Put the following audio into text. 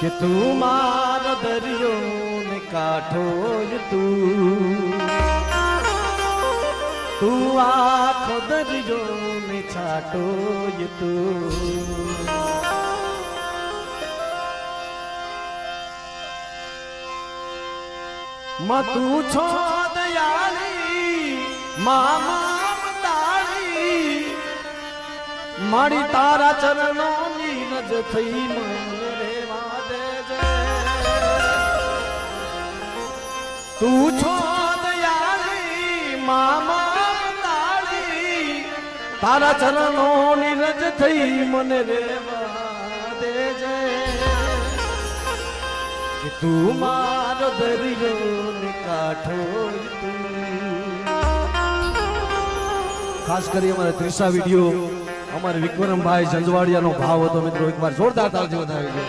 કે તું મારો દરિયો ને કાંઠો જ તું આખો દરિયો ને છાટો જ તું છો દયાળી મમતાળી મારી તારા ચરણો ની રજ થઈ મને રેવા દેજે તું છો દયાળી મમતાળી તારા ચરણો ની રજ થઈ મને રેવા દેજે તું મારો દરિયો ને કાંઠો ખાસ કરી અમારા ત્રિષા વિડીયો અમારે વિક્રમભાઈ જંજવાડિયાનો ભાવ હતો મિત્રો, એકવાર જોરદાર તાળી વધાવી દો.